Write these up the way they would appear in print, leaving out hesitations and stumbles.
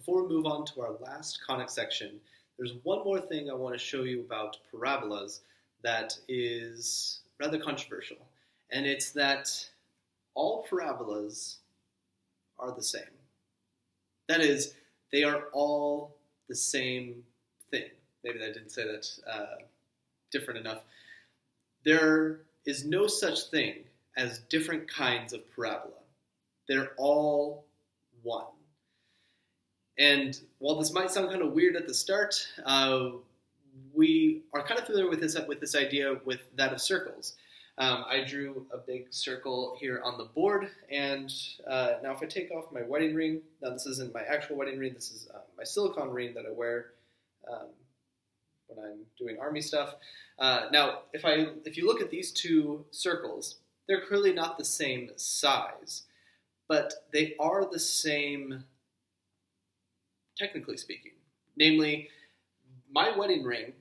Before we move on to our last conic section, there's one more thing I want to show you about parabolas that is rather controversial, and it's that all parabolas are the same. That is, they are all the same thing. Maybe I didn't say that different enough. There is no such thing as different kinds of parabola. They're all one. And while this might sound kind of weird at the start, we are kind of familiar with this idea with that of circles. I drew a big circle here on the board, and now if I take off my wedding ring, now this isn't my actual wedding ring, this is my silicone ring that I wear when I'm doing army stuff. Now, if you look at these two circles, they're clearly not the same size, but they are the same, technically speaking. Namely, my wedding ring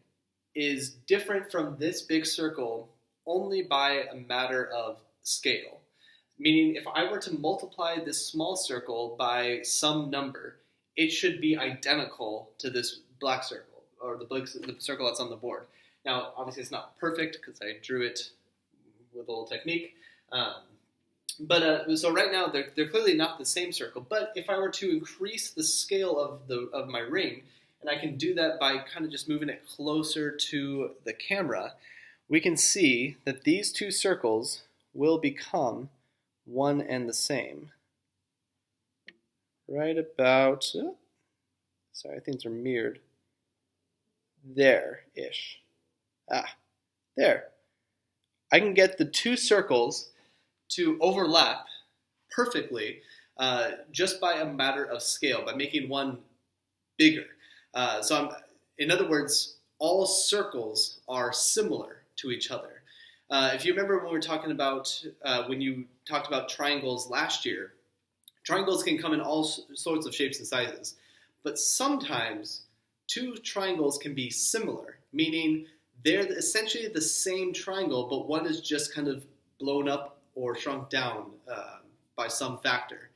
is different from this big circle only by a matter of scale. Meaning, if I were to multiply this small circle by some number, it should be identical to this black circle, or the circle that's on the board. Now, obviously it's not perfect because I drew it with a little technique. So right now they're clearly not the same circle. But if I were to increase the scale of my ring, and I can do that by kind of just moving it closer to the camera, we can see that these two circles will become one and the same. Right about, sorry, things are mirrored. There-ish. There. I can get the two circles to overlap perfectly just by a matter of scale, by making one bigger. In other words, all circles are similar to each other. If you remember when we were talking about, when you talked about triangles last year, triangles can come in all sorts of shapes and sizes, but sometimes two triangles can be similar, meaning they're essentially the same triangle, but one is just kind of blown up or shrunk down by some factor.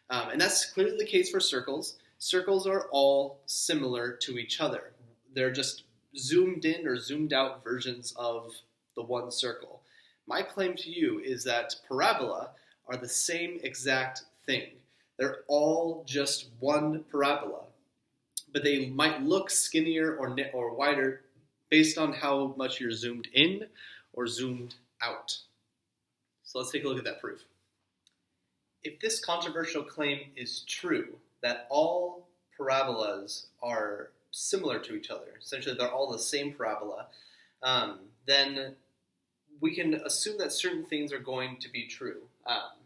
And that's clearly the case for circles. Circles are all similar to each other. They're just zoomed in or zoomed out versions of the one circle. My claim to you is that parabola are the same exact thing. They're all just one parabola, but they might look skinnier or wider based on how much you're zoomed in or zoomed out. So let's take a look at that proof. If this controversial claim is true, that all parabolas are similar to each other, essentially they're all the same parabola, then we can assume that certain things are going to be true.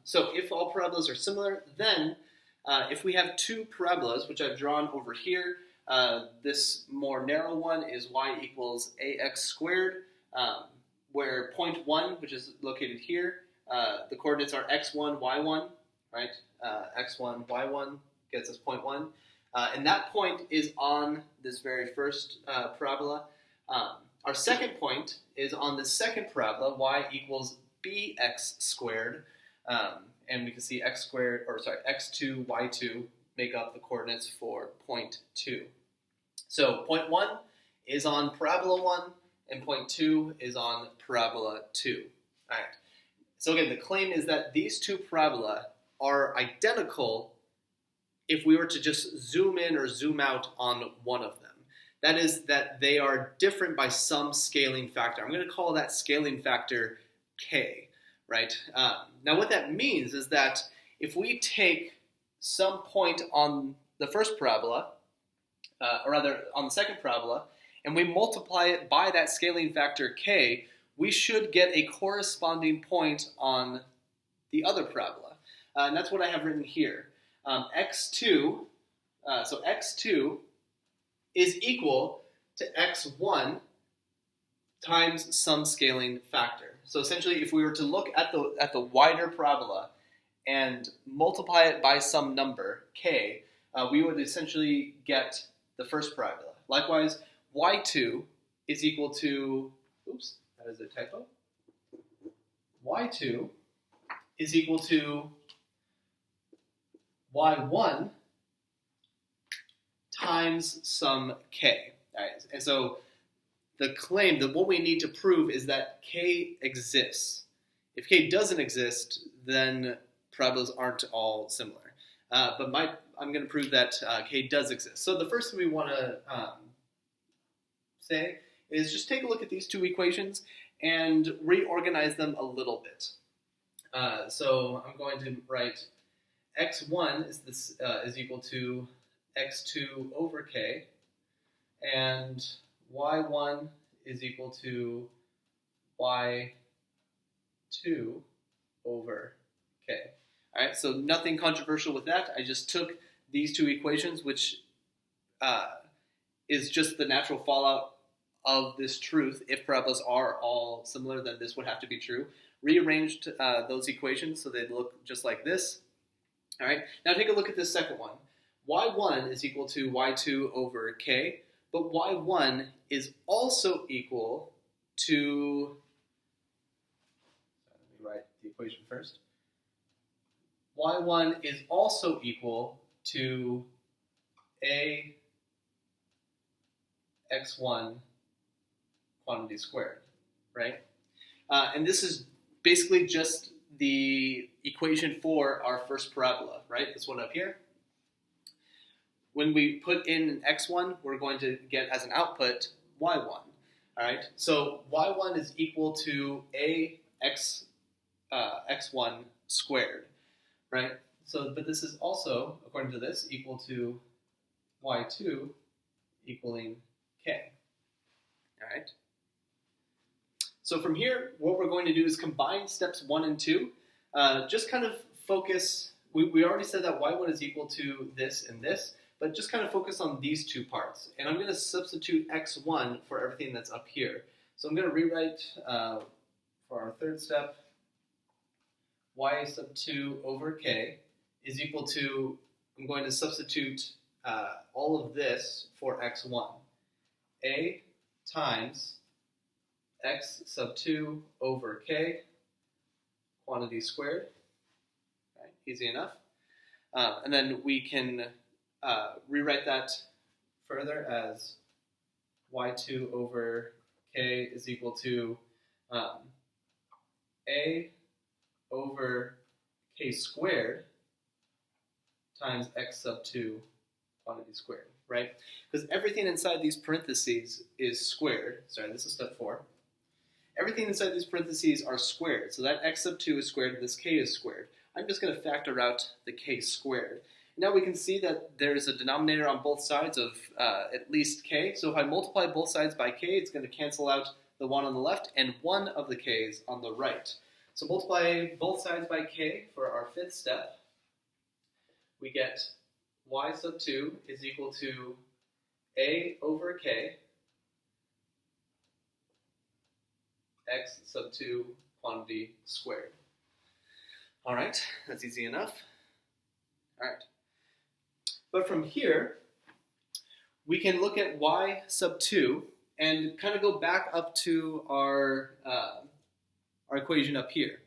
So if all parabolas are similar, then if we have two parabolas, which I've drawn over here, this more narrow one is y equals ax squared, where point 1, which is located here, the coordinates are x1, y1, right? X1, y1 gets us point 1. And that point is on this very first parabola. Our second point is on the second parabola, y equals bx squared. And we can see x2, y2 make up the coordinates for point 2. So point 1 is on parabola 1, and point 2 is on parabola 2. All right. So again, the claim is that these two parabola are identical if we were to just zoom in or zoom out on one of them. That is, that they are different by some scaling factor. I'm going to call that scaling factor k, right? Now what that means is that if we take some point on the first parabola, or rather on the second parabola, and we multiply it by that scaling factor k, we should get a corresponding point on the other parabola. And that's what I have written here. X2 is equal to x1 times some scaling factor. So essentially, if we were to look at the wider parabola and multiply it by some number, k, we would essentially get the first parabola. Likewise, y2 is equal to, oops, that is a typo. y2 is equal to y1 times some k. All right, and so the claim that what we need to prove is that k exists. If k doesn't exist, then parabolas aren't all similar. But I'm going to prove that k does exist. So the first thing we want to say is just take a look at these two equations and reorganize them a little bit. So I'm going to write x1 is equal to x2 over k, and y1 is equal to y2 over k. All right, so nothing controversial with that. I just took these two equations, which is just the natural fallout of this truth. If parabolas are all similar, then this would have to be true. Rearranged those equations so they look just like this. All right, now take a look at this second one. y1 is equal to y2 over k, but y1 is also equal to, let me write the equation first. y1 is also equal to a x1 quantity squared, right? And this is basically just the equation for our first parabola, right? This one up here. When we put in an x1, we're going to get as an output y1, all right? So y1 is equal to a x1 squared, right? So, but this is also, according to this, equal to y2 equaling k, all right? So from here, what we're going to do is combine steps 1 and 2. Just kind of focus, we already said that y1 is equal to this and this, but just kind of focus on these two parts. And I'm going to substitute x1 for everything that's up here. So I'm going to rewrite for our third step, y sub 2 over k is equal to, I'm going to substitute all of this for x1. A times x sub 2 over k, quantity squared, right? Easy enough. And then we can rewrite that further as y2 over k is equal to a over k squared times x sub 2 quantity squared, right? Because everything inside these parentheses is squared. Sorry, this is step 4. Everything inside these parentheses are squared. So that x sub 2 is squared and this k is squared. I'm just going to factor out the k squared. Now we can see that there's a denominator on both sides of at least k. So if I multiply both sides by k, it's going to cancel out the one on the left and one of the k's on the right. So multiply both sides by k for our fifth step. We get y sub 2 is equal to a over k x sub 2 quantity squared. All right, that's easy enough. All right. But from here, we can look at y sub 2 and kind of go back up to our equation up here.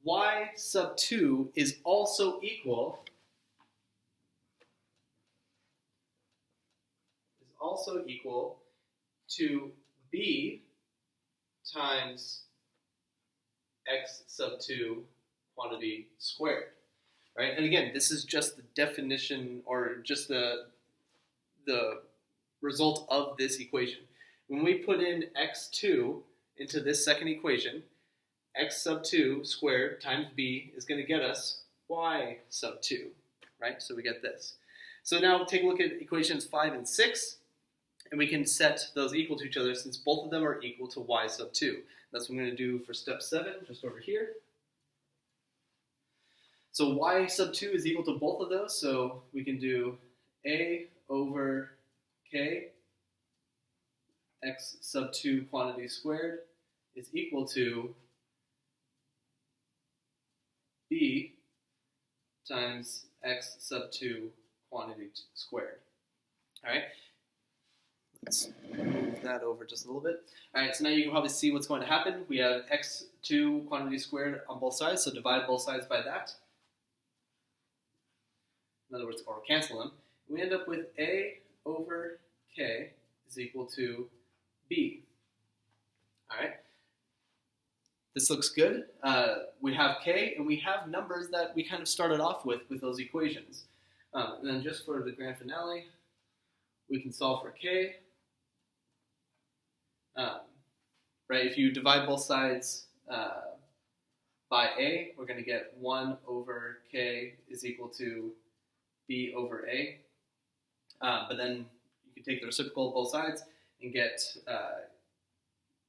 Y sub 2 is also equal to b times x sub 2 quantity squared, right? And again, this is just the definition or just the result of this equation. When we put in x2 into this second equation, x sub 2 squared times b is going to get us y sub 2, right? So we get this. So now take a look at equations 5 and 6. And we can set those equal to each other since both of them are equal to y sub 2. That's what I'm going to do for step 7, just over here. So y sub 2 is equal to both of those, so we can do a over k x sub 2 quantity squared is equal to b times x sub 2 quantity squared. All right? Let's move that over just a little bit. All right, so now you can probably see what's going to happen. We have x2 quantity squared on both sides, so divide both sides by that. In other words, or cancel them. We end up with a over k is equal to b. All right. This looks good. We have k, and we have numbers that we kind of started off with those equations. And then just for the grand finale, we can solve for k. Right, if you divide both sides by a, we're going to get 1 over k is equal to b over a. But then you can take the reciprocal of both sides and get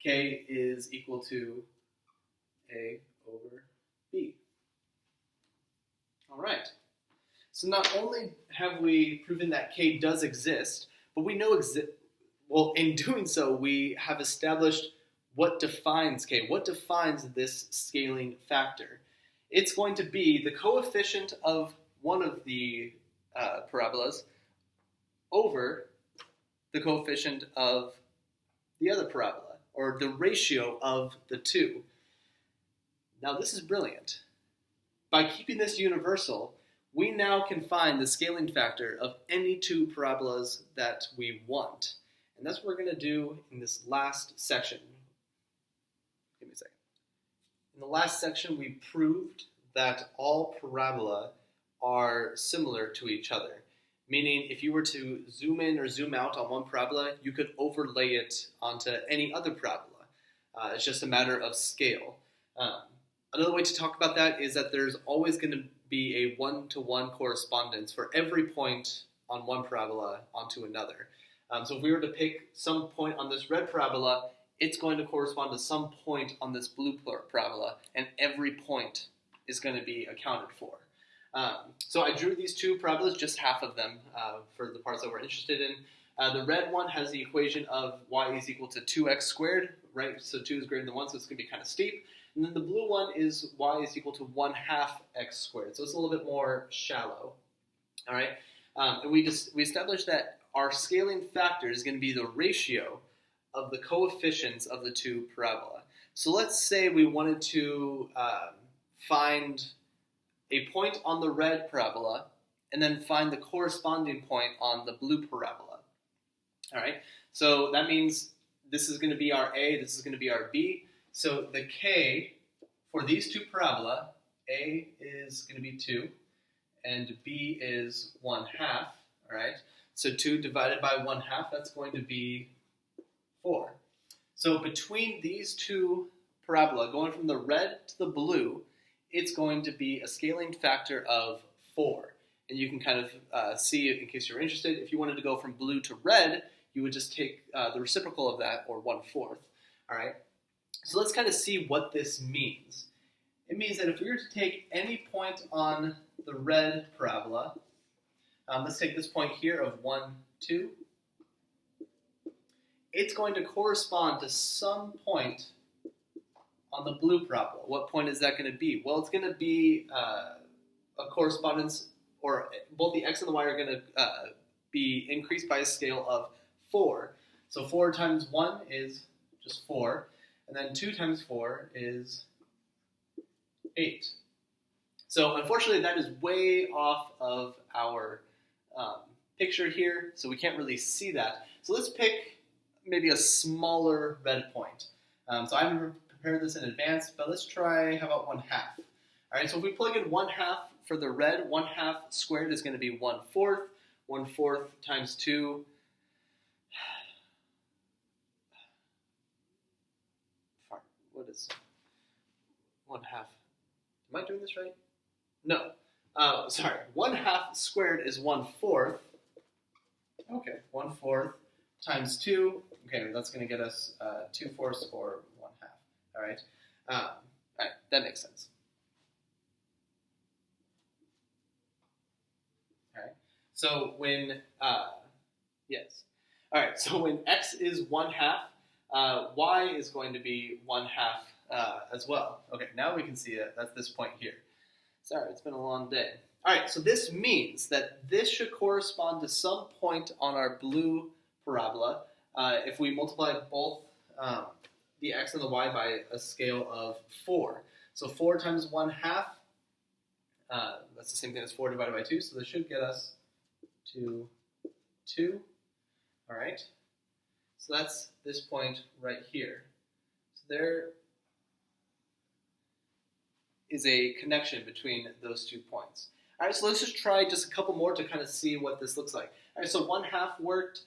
k is equal to a over b. All right. So not only have we proven that k does exist, but we know well, in doing so, we have established what defines k. What defines this scaling factor? It's going to be the coefficient of one of the parabolas over the coefficient of the other parabola, or the ratio of the two. Now this is brilliant. By keeping this universal, we now can find the scaling factor of any two parabolas that we want. And that's what we're going to do in this last section. Give me a second. In the last section, we proved that all parabola are similar to each other. Meaning, if you were to zoom in or zoom out on one parabola, you could overlay it onto any other parabola. It's just a matter of scale. Another way to talk about that is that there's always going to be a one-to-one correspondence for every point on one parabola onto another. So if we were to pick some point on this red parabola, it's going to correspond to some point on this blue parabola, and every point is going to be accounted for. So I drew these two parabolas, just half of them, for the parts that we're interested in. The red one has the equation of y is equal to 2x squared, right? So 2 is greater than 1, so it's going to be kind of steep. And then the blue one is y is equal to 1/2 x squared, so it's a little bit more shallow. All right, and we established that our scaling factor is going to be the ratio of the coefficients of the two parabola. So let's say we wanted to find a point on the red parabola and then find the corresponding point on the blue parabola. All right, so that means this is going to be our A, this is going to be our B. So the k for these two parabola, A is going to be 2 and B is 1/2. All right, so 2 divided by 1/2, that's going to be 4. So between these two parabola, going from the red to the blue, it's going to be a scaling factor of 4. And you can kind of see it in case you're interested. If you wanted to go from blue to red, you would just take the reciprocal of that, or 1/4. All right. So let's kind of see what this means. It means that if we were to take any point on the red parabola, let's take this point here of 1, 2. It's going to correspond to some point on the blue parabola. What point is that going to be? Well, it's going to be a correspondence, or both the x and the y are going to be increased by a scale of 4. So 4 times 1 is just 4, and then 2 times 4 is 8. So unfortunately, that is way off of our picture here, so we can't really see that. So let's pick maybe a smaller red point. So I haven't prepared this in advance, but let's try, how about 1/2? All right, so if we plug in 1/2 for the red, 1/2 squared is going to be 1/4. 1/4 times 2. What is 1/2? Am I doing this right? No. Sorry. 1/2 squared is 1/4. Okay, 1/4 times 2. Okay, that's going to get us 2/4 or 1/2. All right. All right, that makes sense. All right. So when yes. All right. So when x is 1/2, y is going to be 1/2 as well. Okay, now we can see it. That's this point here. Sorry, it's been a long day. All right, so this means that this should correspond to some point on our blue parabola if we multiply both the x and the y by a scale of 4. So 4 times 1/2, that's the same thing as 4 divided by 2, so this should get us to 2. All right? So that's this point right here. So there is a connection between those 2 points. All right, so let's just try just a couple more to kind of see what this looks like. All right, so 1/2 worked.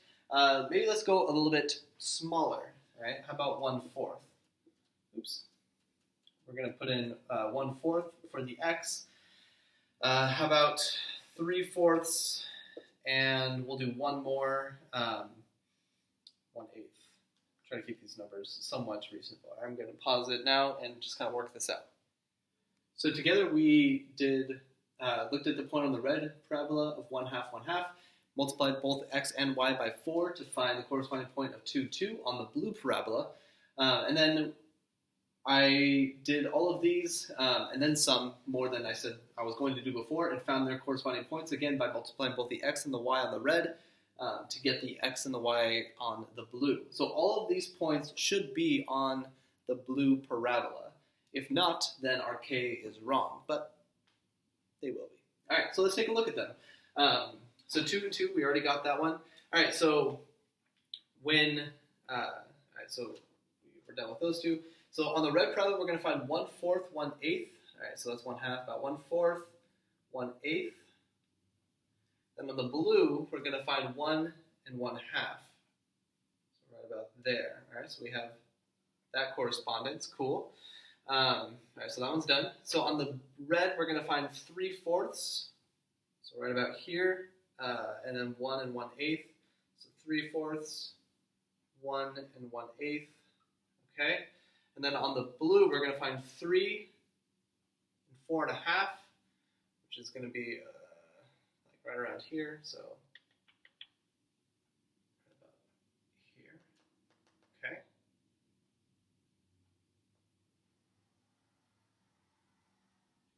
Maybe let's go a little bit smaller, right? How about 1/4? Oops. We're going to put in 1/4 for the x. How about 3/4? And we'll do one more, 1/8. Try to keep these numbers somewhat reasonable. I'm going to pause it now and just kind of work this out. So together we did looked at the point on the red parabola of 1/2, 1/2, multiplied both x and y by 4 to find the corresponding point of 2, 2 on the blue parabola. And then I did all of these and then some more than I said I was going to do before, and found their corresponding points again by multiplying both the x and the y on the red to get the x and the y on the blue. So all of these points should be on the blue parabola. If not, then our k is wrong, but they will be. All right, so let's take a look at them. So 2 and 2, we already got that one. All right, so when, so we're done with those two. So on the red parabola, we're going to find 1/4, 1/8. All right, so that's 1/2, about 1/4, 1/8. Then on the blue, we're going to find 1 and 1/2. So right about there. All right, so we have that correspondence. Cool. All right, so that one's done. So on the red, we're going to find 3/4. So right about here, and then 1 and 1/8. So 3/4, 1 and 1/8. Okay. And then on the blue, we're going to find 3 and 4.5, which is going to be like right around here. So right about here. Okay.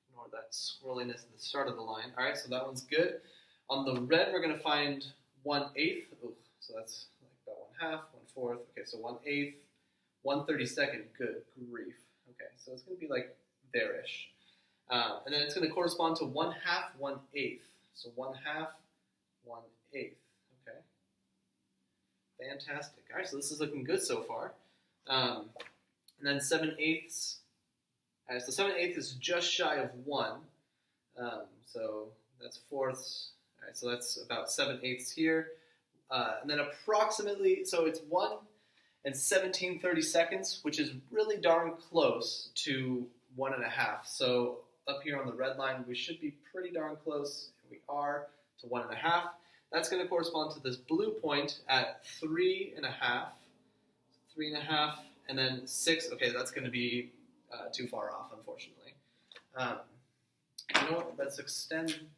Ignore that swirliness at the start of the line. All right, so that one's good. On the red, we're going to find 1/8. Ooh, so that's like about 1/2, 1/4. Okay, so 1/8. 1/32. Good grief. Okay, so it's going to be like there-ish. And then it's going to correspond to 1/2, 1/8. So 1/2, 1/8. Okay. Fantastic. All right, so this is looking good so far. And then 7/8. All right, so 7/8 is just shy of 1. So that's fourths. All right, so that's about 7/8 here. And then approximately, so it's 1 and 17/32, which is really darn close to 1.5. So up here on the red line, we should be pretty darn close. We are to 1.5. That's going to correspond to this blue point at 3.5, 3.5, and then 6. Okay, that's going to be too far off, unfortunately. You know what? Let's extend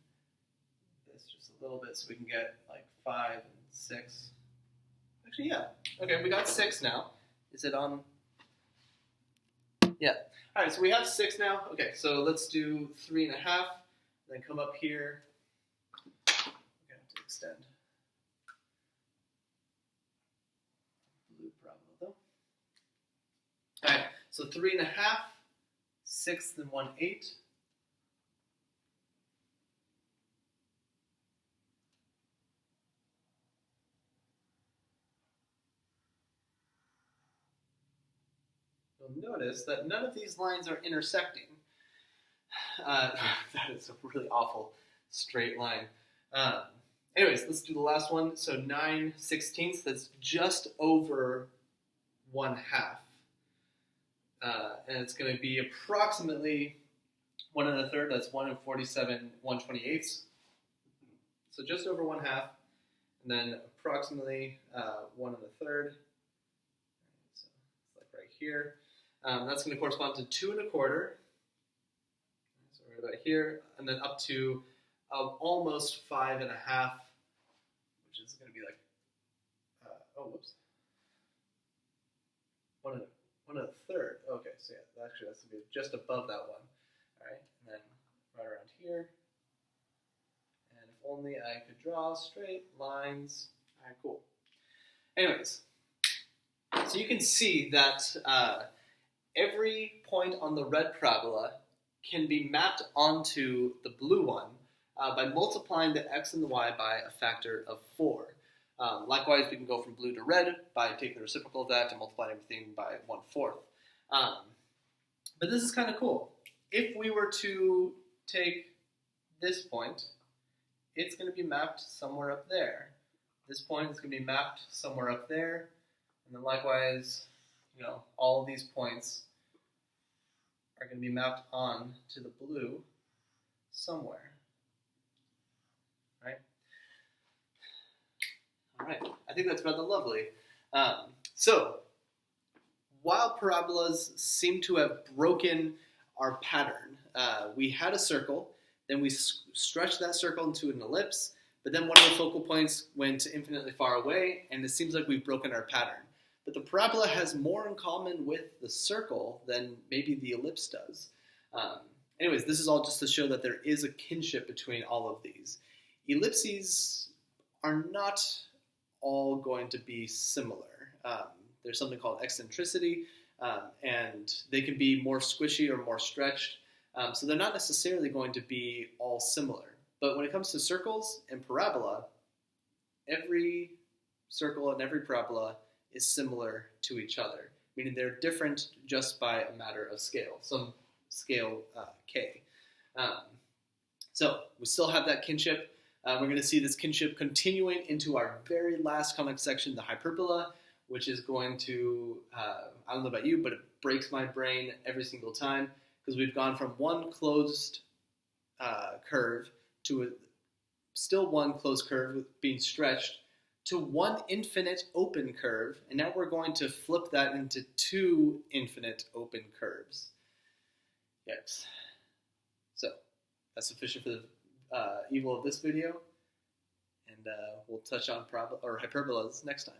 this just a little bit so we can get like 5 and 6. Actually, yeah. Okay, we got 6 now. Is it on? Yeah. All right, so we have 6 now. Okay, so let's do 3.5, then come up here. We're going to have to extend. Blue problem, though. All right, so 3.5, 6 and 1/8. Notice that none of these lines are intersecting. That is a really awful straight line. Anyways, let's do the last one. So 9/16, that's just over 1/2. And it's going to be approximately 1 1/3. That's 1 and 47, 1/28. So just over 1/2. And then approximately 1 1/3. So it's like right here. That's going to correspond to 2 1/4. So right about here, and then up to almost 5.5, which is going to be like, whoops, 1 1/3. Okay, so yeah, actually that's going to be just above that one. All right, and then right around here. And if only I could draw straight lines. All right, cool. Anyways, so you can see that every point on the red parabola can be mapped onto the blue one by multiplying the x and the y by a factor of 4. Likewise, we can go from blue to red by taking the reciprocal of that and multiplying everything by 1/4. But this is kind of cool. If we were to take this point, it's going to be mapped somewhere up there. This point is going to be mapped somewhere up there. And then likewise, all of these points are going to be mapped on to the blue somewhere. Right? All right. I think that's rather lovely. So, while parabolas seem to have broken our pattern, we had a circle, then we stretched that circle into an ellipse, but then one of the focal points went infinitely far away, and it seems like we've broken our pattern. But the parabola has more in common with the circle than maybe the ellipse does. Anyways, this is all just to show that there is a kinship between all of these. Ellipses are not all going to be similar. There's something called eccentricity, and they can be more squishy or more stretched. So they're not necessarily going to be all similar. But when it comes to circles and parabola, every circle and every parabola is similar to each other, meaning they're different just by a matter of scale, some scale k. So we still have that kinship. We're going to see this kinship continuing into our very last conic section, the hyperbola, which is going to, I don't know about you, but it breaks my brain every single time, because we've gone from one closed curve to still one closed curve being stretched to one infinite open curve, and now we're going to flip that into two infinite open curves. Yes. So that's sufficient for the evil of this video, and we'll touch on hyperbolas next time.